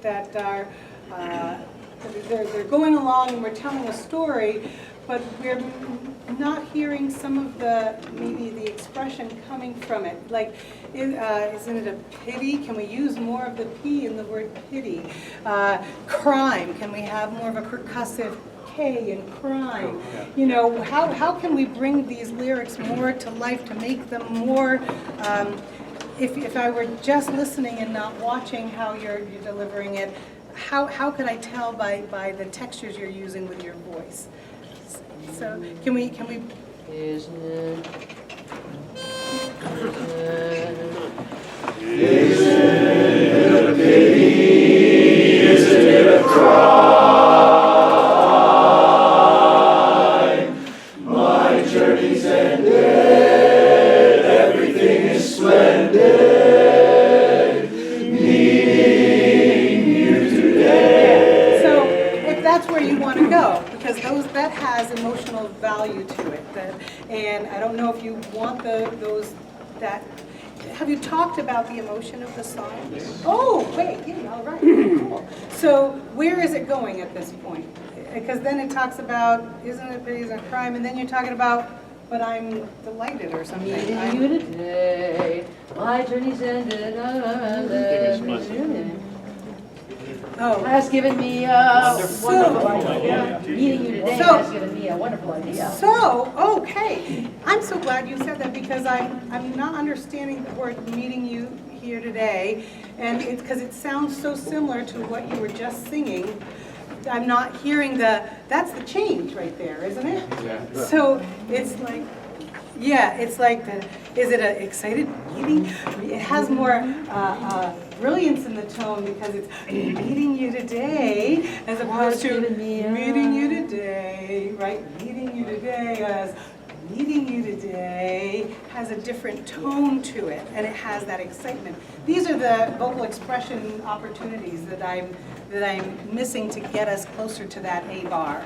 that are, they're going along and we're telling a story, but we're not hearing some of the, maybe the expression coming from it. Like, isn't it a pity? Can we use more of the P in the word pity? Crime, can we have more of a percussive K in crime? You know, how can we bring these lyrics more to life to make them more, if I were just listening and not watching how you're delivering it, how could I tell by the textures you're using with your voice? So can we? Isn't it a pity? Isn't it a crime? My journey's ended, everything is splendid, meeting you today. So if that's where you want to go, because that has emotional value to it. And I don't know if you want that. Have you talked about the emotion of the song? Yes. Oh, wait, yeah, all right, cool. So where is it going at this point? Because then it talks about, isn't it pity, isn't it crime? And then you're talking about, but I'm delighted or something. Meeting you today, my journey's ended. Oh. Has given me a wonderful idea. Meeting you today has given me a wonderful idea. So, okay. I'm so glad you said that because I'm not understanding the word meeting you here today. And it's because it sounds so similar to what you were just singing. I'm not hearing that's the change right there, isn't it? Yeah. So it's like, yeah, it's like is it an excited meeting? It has more brilliance in the tone because it's meeting you today as opposed to meeting you today, right? Meeting you today as meeting you today has a different tone to it and it has that excitement. These are the vocal expression opportunities that I'm missing to get us closer to that A bar.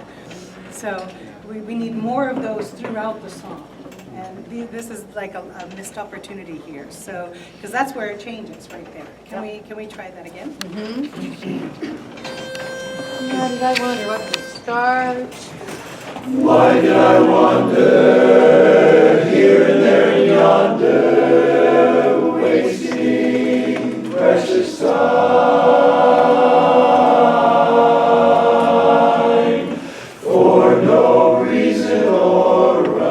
So we need more of those throughout the song. And this is like a missed opportunity here. So, because that's where it changes right there. Can we try that again? Why did I wonder what to start? Why did I wander here and there and yonder, wasting precious time for no reason or rhyme?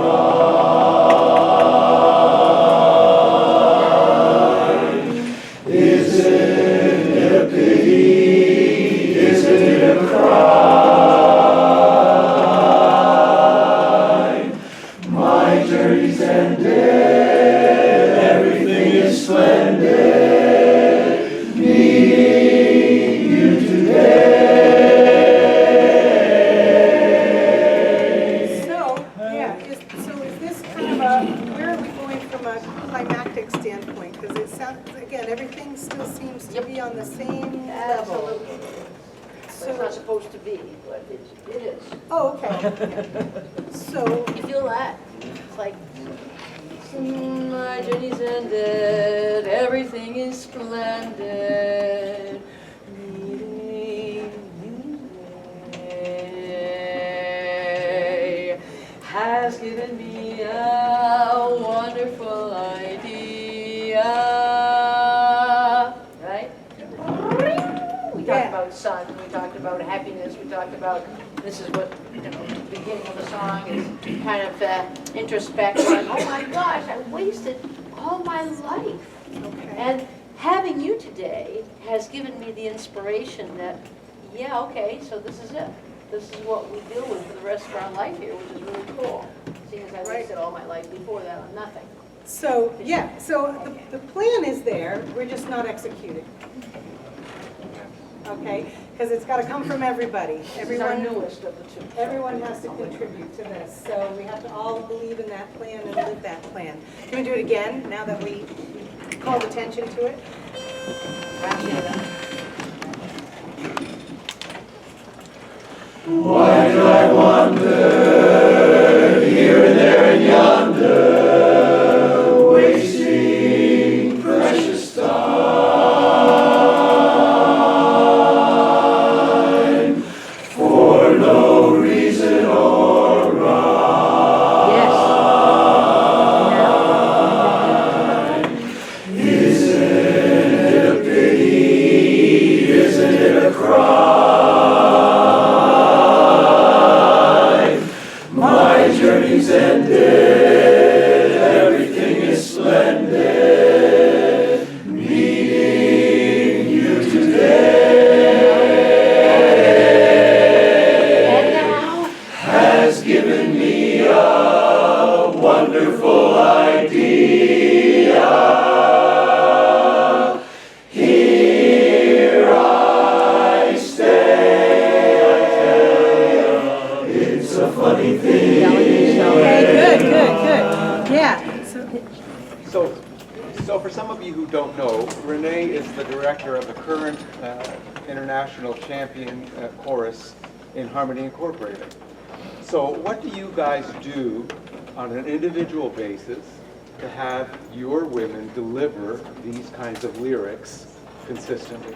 Isn't it a pity? Isn't it a crime? My journey's ended, everything is splendid, meeting you today. So, yeah, is this kind of where are we going from a climactic standpoint? Because it sounds, again, everything still seems to be on the same level. Absolutely. But it's not supposed to be, but it is. Oh, okay. So, You feel that? It's like, my journey's ended, everything is splendid, meeting you today has given me a wonderful idea. Right? We talked about sun, we talked about happiness, we talked about, this is what, the beginning of the song is kind of introspection. Oh my gosh, I wasted all my life. okay. And having you today has given me the inspiration that, yeah, okay, so this is it. This is what we deal with for the rest of our life here, which is really cool. Seeing as I wasted all my life before that on nothing. So, yeah, so the plan is there, we're just not executing. Okay, because it's got to come from everybody. This is our newest of the two. Everyone has to contribute to this, so we have to all believe in that plan and live that plan. Can we do it again, now that we called attention to it? Why do I wander here and there and yonder, wasting precious time journey's ended, everything is splendid, meeting you today. And now, Has given me a wonderful idea. Here I stay, I tell you, it's a funny thing. Okay, good. Yeah, So for some of you who don't know, Renee is the director of the current international champion chorus in Harmony Incorporated. So what do you guys do on an individual basis to have your women deliver these kinds of lyrics consistently?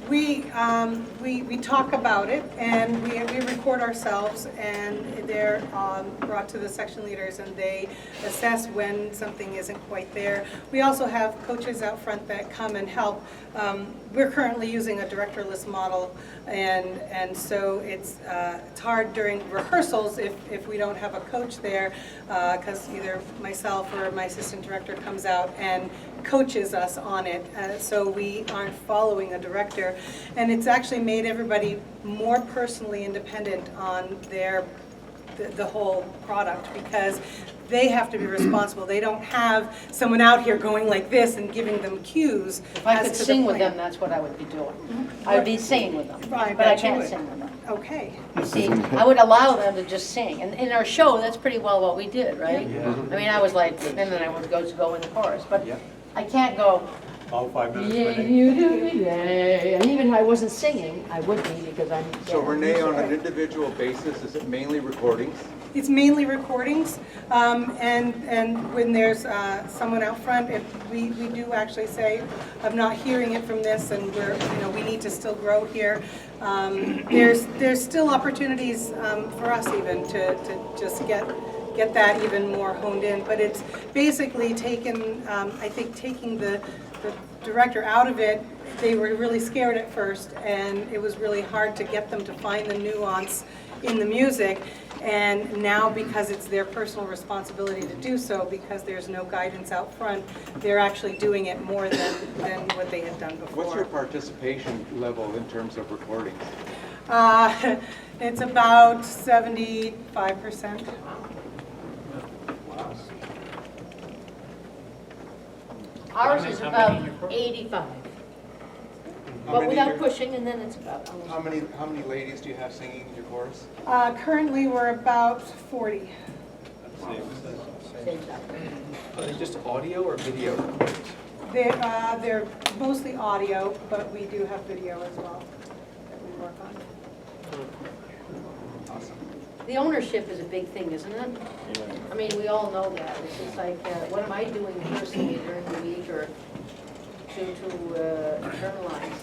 we talk about it, and we record ourselves, and they're brought to the section leaders, and they assess when something isn't quite there. We also have coaches out front that come and help. We're currently using a directorless model, and so it's hard during rehearsals if we don't have a coach there, because either myself or my assistant director comes out and coaches us on it, so we aren't following a director. And it's actually made everybody more personally independent on the whole product, because they have to be responsible. They don't have someone out here going like this and giving them cues. if I as could to the sing with plan. them, that's what I would be doing. I would be singing with them, I but I bet you can't would. sing with them. Okay. You see, I would allow them to just sing. And in our show, that's pretty well what we did, right? Yeah. I mean, I was like, and then I would go in the chorus. But Yeah. I can't go, All 5 minutes. yeah, Renee. you do me, yeah. And even if I wasn't singing, I would be, because I'm. So Renee, on an individual basis, is it mainly recordings? It's mainly recordings, and when there's someone out front, if we do actually say, I'm not hearing it from this, and we need to still grow here. There's still opportunities for us even to just get that even more honed in, but it's basically taken, I think, taking the director out of it. They were really scared at first, and it was really hard to get them to find the nuance in the music. And now, because it's their personal responsibility to do so, because there's no guidance out front, they're actually doing it more than what they had done before. What's your participation level in terms of recordings? It's about 75%. Ours is about 85. How But many without are- pushing, and then it's about How many ladies do you have singing in your chorus? Currently, we're about 40. same time. Are they just audio or video? They're mostly audio, but we do have video as well that we work on. Awesome. The ownership is a big thing, isn't it? I mean, we all know that. It's just like, what am I doing personally during the week or to internalize?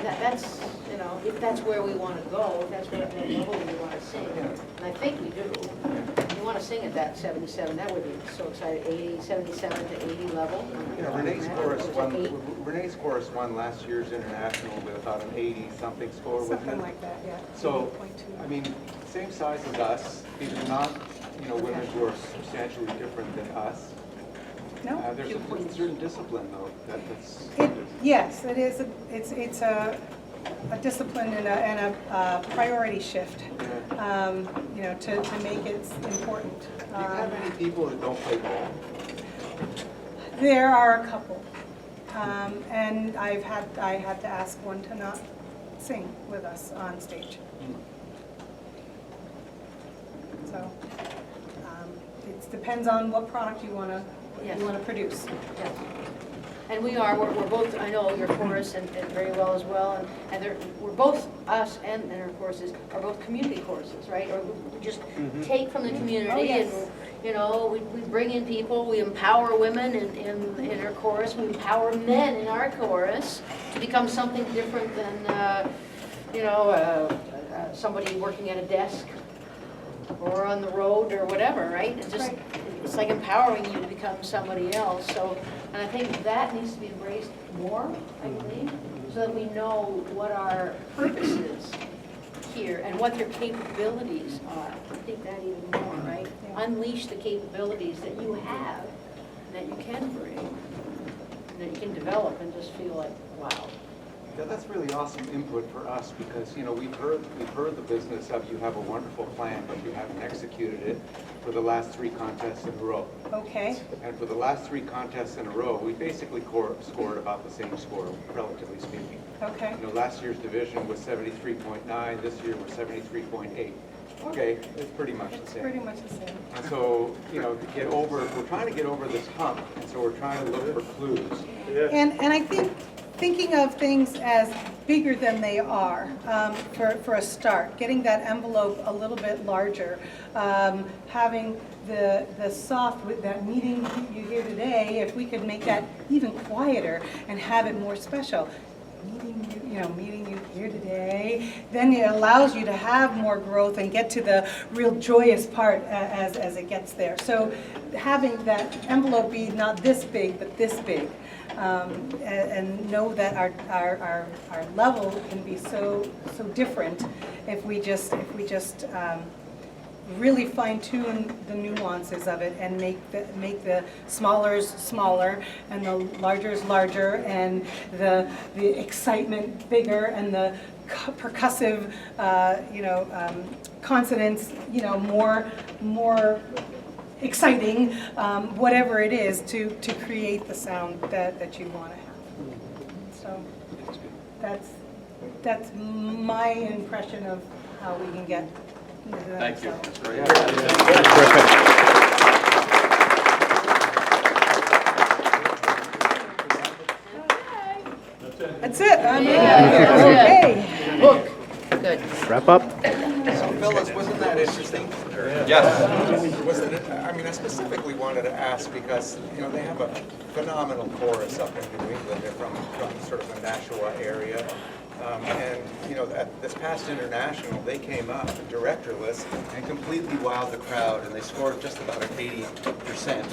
That's, if that's where we want to go, if that's what level we want to sing. And I think we do. We want to sing at that 77, that would be so exciting, 80, 77 to 80 level. Renee's chorus won last year's international with about an 80-something score, wasn't Something it? like that, yeah. So, 80.2. I mean, same size as us, these are not, women who are substantially different than us. No? There's a certain discipline, though, that's. Yes, it is. It's a discipline and a priority shift, to make it important. Do you have any people that don't play ball? There are a couple, and I had to ask one to not sing with us on stage. So it depends on what product you want to produce. Yeah. And we're both, I know your chorus and very well as well, and we're both, us and our choruses are both community choruses, right? Or we just take from the community Oh, yes. and, we bring in people, we empower women in our chorus, we empower men in our chorus to become something different than, somebody working at a desk or on the road or whatever, right? It's like empowering you to become somebody else. So, and I think that needs to be embraced more, I believe, so that we know what our purpose is here and what their capabilities are. I think that even more, right? unleash the capabilities that you have, that you can bring, that you can develop and just feel like, wow. Yeah, that's really awesome input for us because, you know, we've heard the business of you have a wonderful plan, but you haven't executed it for the last 3 contests in a row. Okay, And for the last 3 contests in a row, we basically scored about the same score, relatively speaking. okay. You know, last year's division was 73.9, this year we're 73.8. Okay, it's pretty much the It's same. pretty much the same. And so, you know, we're trying to get over this hump, and so we're trying to look for clues. And I think thinking of things as bigger than they are, for a start, getting that envelope a little bit larger, having the soft, with that meeting you hear today, if we could make that even quieter and have it more special. Meeting you here today, then it allows you to have more growth and get to the real joyous part as it gets there. So having that envelope be not this big, but this big, and know that our level can be so different if we just really fine-tune the nuances of it and make the smallers smaller and the largers larger and the excitement bigger and the percussive consonants more exciting, whatever it is to create the sound that you want to have. So that's my impression of how we can get. Thank you. So. That's it. I'm Yeah. okay. Book, good. Wrap up. So Phyllis, wasn't that interesting? Yes. Wasn't it? I mean, I specifically wanted to ask because, you know, they have a phenomenal chorus up in New England. They're from sort of the Nashua area. And, you know, at this past international, they came up directorless and completely wowed the crowd, and they scored just about an 80%.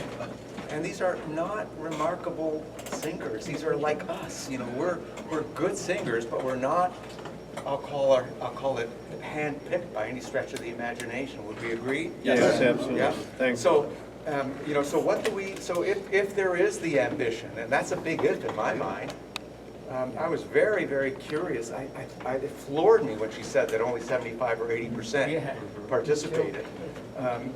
And these are not remarkable singers. These are like us. You know, we're good singers, but we're not, I'll call it hand-picked by any stretch of the imagination. Would we agree? Yes, absolutely. Yeah. Thanks. So, you know, so what do we, so if there is the ambition, and that's a big if in my mind, I was very, very curious. It floored me when she said that only 75 or 80% participated,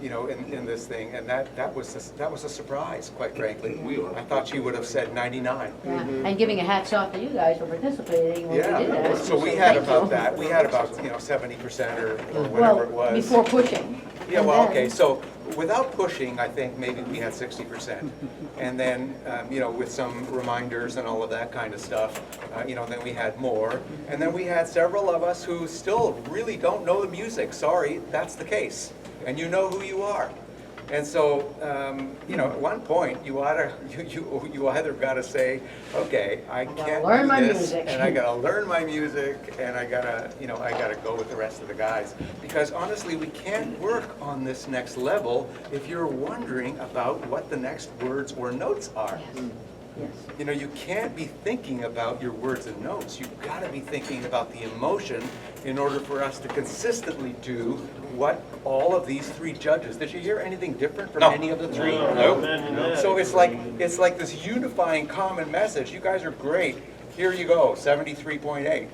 you know, in this thing, and that was a surprise, quite frankly. I thought she would have said 99. Yeah. And giving a hats off to you guys for participating when we did Yeah. that. So we had Thank about you. that. We had about 70% or whatever it was. Before pushing. Yeah, And well, then- okay, so without pushing, I think maybe we had 60%. And then, you know, with some reminders and all of that kind of stuff, you know, then we had more. And then we had several of us who still really don't know the music. Sorry, that's the case. And you know who you are. And so, you know, at one point, you either got to say, okay, I can't learn do my this, music. and I got to learn my music, and I got to go with the rest of the guys. Because honestly, we can't work on this next level if you're wondering about what the next words or notes are. Yes. You know, you can't be thinking about your words and notes. You've got to be thinking about the emotion in order for us to consistently do what all of these 3 judges. Did you hear anything different from any of the 3? No. So it's like this unifying common message. You guys are great. Here you go, 73.8.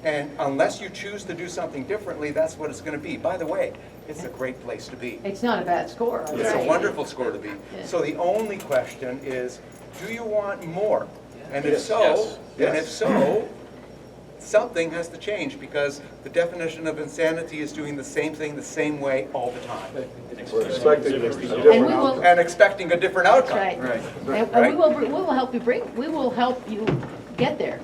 And unless you choose to do something differently, that's what it's going to be. By the way, it's a great place to be. It's not a bad score. It's a wonderful score to be. Yeah. So the only question is, do you want more? And if Yes. so, something has to change because the definition of insanity is doing the same thing the same way all the time We're expecting a And we different will, outcome. and expecting a different outcome. right. And Right. we will help you get there.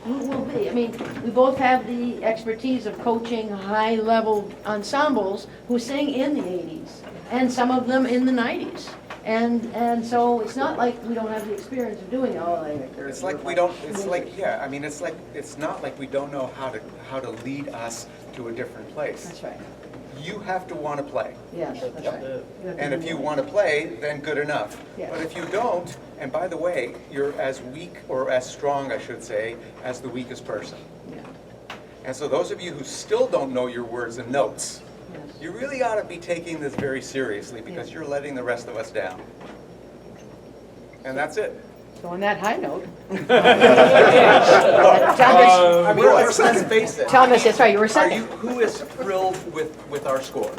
We will be. I mean, we both have the expertise of coaching high-level ensembles who sing in the 80s, and some of them in the 90s. And so it's not like we don't have the experience of doing it all. It's like we don't, it's like, yeah, I mean, it's not like we don't know how to lead us to a different place. That's right. You have to want to play. Yes, that's right. You have to And do if you that. want to play, then good enough. Yes. But if you don't, and by the way, you're as weak, or as strong, I should say, as the weakest person. Yeah. And so those of you who still don't know your words and notes, You really ought to be taking this very seriously because you're letting the rest of us down. And that's it. So on that high note. I mean, let's face it. Thomas, that's right, you were Are second. you, who is thrilled with our score?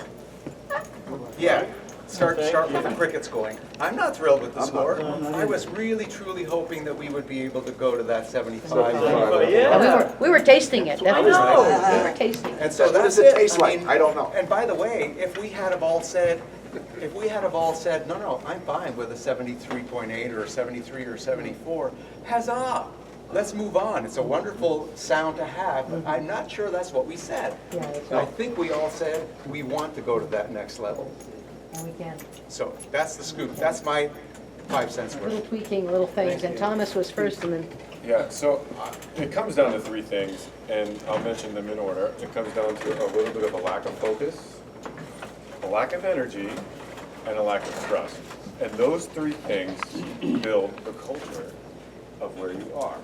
Yeah, start with the crickets going. I'm not thrilled with the score. I was really truly hoping that we would be able to go to that 75. Yeah, we were tasting it. That was nice. We were tasting it. And so What that's does it it. taste I like? mean, I don't know. And by the way, if we had have all said, no, I'm fine with a 73.8 or a 73 or 74, huzzah, let's move on. It's a wonderful sound to have, but I'm not sure that's what we said. Yeah, that's I right. think we all said we want to go to that next level. And we can. So that's the scoop. That's my 5 cents Little worth. tweaking, little things, and Thomas was first and then, Yeah, so it comes down to three things, and I'll mention them in order. It comes down to a little bit of a lack of focus, a lack of energy, and a lack of trust. And those three things build the culture of where you are.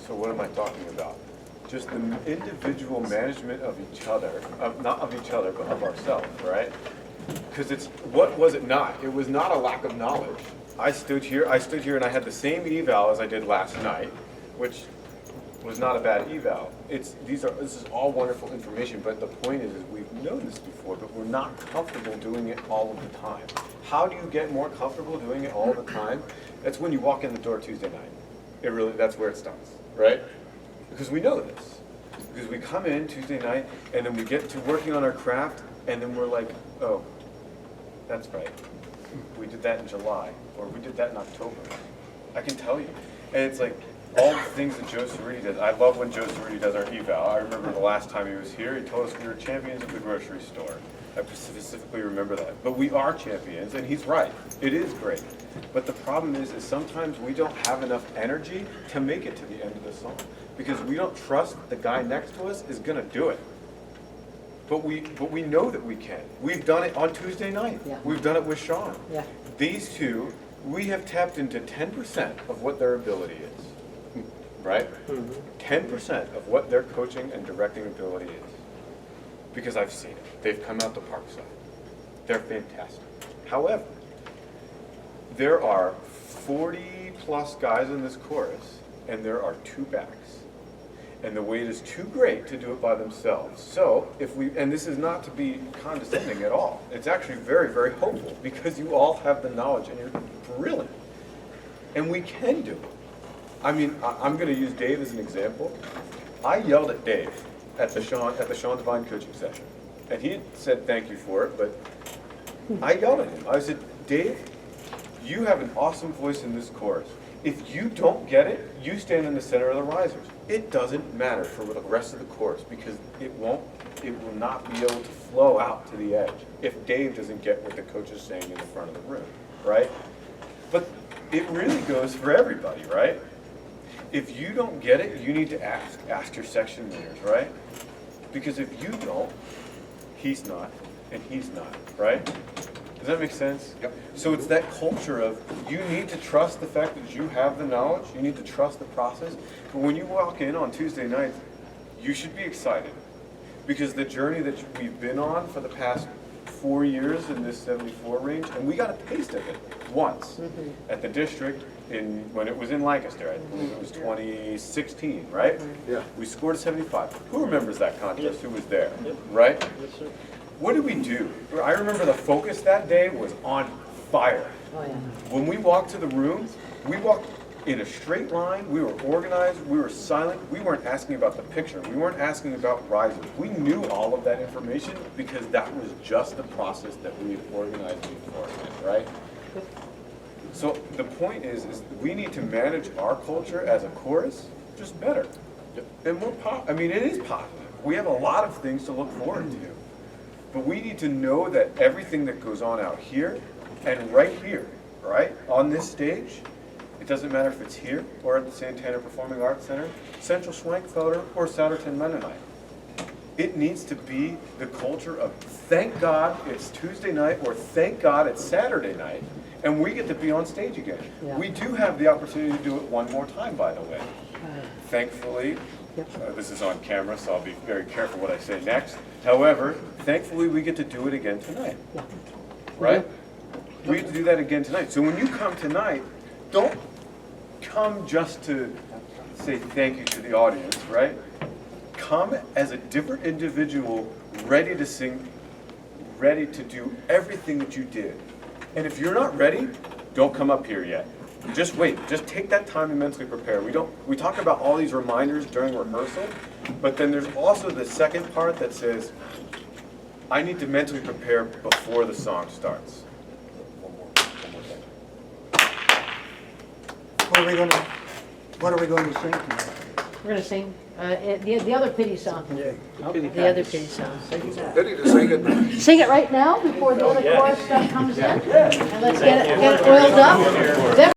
So what am I talking about? Just the individual management of each other, not of each other, but of ourselves, right? Because it's, what was it not? It was not a lack of knowledge. I stood here and I had the same eval as I did last night, which was not a bad eval. This is all wonderful information, but the point is we've known this before, but we're not comfortable doing it all of the time. How do you get more comfortable doing it all the time? That's when you walk in the door Tuesday night. That's where it starts, right? Because we know this. Because we come in Tuesday night, and then we get to working on our craft, and then we're like, oh, that's right. We did that in July, or we did that in October. I can tell you. And it's like, all the things that Joe Cerruti does. I love when Joe Cerruti does our eval. I remember the last time he was here, he told us we were champions of the grocery store. I specifically remember that. But we are champions, and he's right. It is great. But the problem is sometimes we don't have enough energy to make it to the end of the song. Because we don't trust the guy next to us is gonna do it. But we know that we can. We've done it on Tuesday night. Yeah. We've done it with Sean. yeah. These two, we have tapped into 10% of what their ability is, right? 10% of what their coaching and directing ability is. Because I've seen it. They've come out the Parkside. They're fantastic. However, there are 40 plus guys in this chorus, and there are 2 backs. And the weight is too great to do it by themselves. So and this is not to be condescending at all. It's actually very, very hopeful because you all have the knowledge and you're brilliant. And we can do it. I mean, I'm gonna use Dave as an example. I yelled at Dave at the Sean Devine coaching session. And he said thank you for it, but I yelled at him. I said, Dave, you have an awesome voice in this chorus. If you don't get it, you stand in the center of the risers. It doesn't matter for the rest of the chorus because it will not be able to flow out to the edge if Dave doesn't get what the coach is saying in the front of the room, right? But it really goes for everybody, right? If you don't get it, you need to ask your section leaders, right? Because if you don't, he's not, and he's not, right? Does that make sense? Yep. So it's that culture of you need to trust the fact that you have the knowledge, you need to trust the process. But when you walk in on Tuesday nights, you should be excited. Because the journey that we've been on for the past 4 years in this 74 range, and we got a taste of it once at the district when it was in Lancaster. I believe it was 2016, right? Yeah. We scored a 75. Who remembers that contest? Who was there, right? Yes, sir. What did we do? I remember the focus that day was on fire. Oh, yeah. When we walked to the room, we walked in a straight line, we were organized, we were silent, we weren't asking about the picture, we weren't asking about rising. We knew all of that information because that was just the process that we had organized beforehand, right? So the point is we need to manage our culture as a chorus just better. And it is positive. We have a lot of things to look forward to. But we need to know that everything that goes on out here and right here, right, on this stage, it doesn't matter if it's here or at the Santana Performing Arts Center, Central Schwenkfelder, or Souderton Mennonite. It needs to be the culture of thank God it's Tuesday night or thank God it's Saturday night and we get to be on stage again. Yeah. We do have the opportunity to do it one more time, by the way. Thankfully, this is on camera, so I'll be very careful what I say next. However, thankfully, we get to do it again tonight. Right? We get to do that again tonight. So when you come tonight, don't come just to say thank you to the audience, right? Come as a different individual, ready to sing, ready to do everything that you did. And if you're not ready, don't come up here yet. Just wait. Just take that time to mentally prepare. We talk about all these reminders during rehearsal, but then there's also the second part that says, I need to mentally prepare before the song starts. One more thing. What are we going to sing tonight? We're gonna sing, the other pity song. The other pity song. Ready to sing it? Sing it right now before the other chorus stuff comes in, and let's get it oiled up.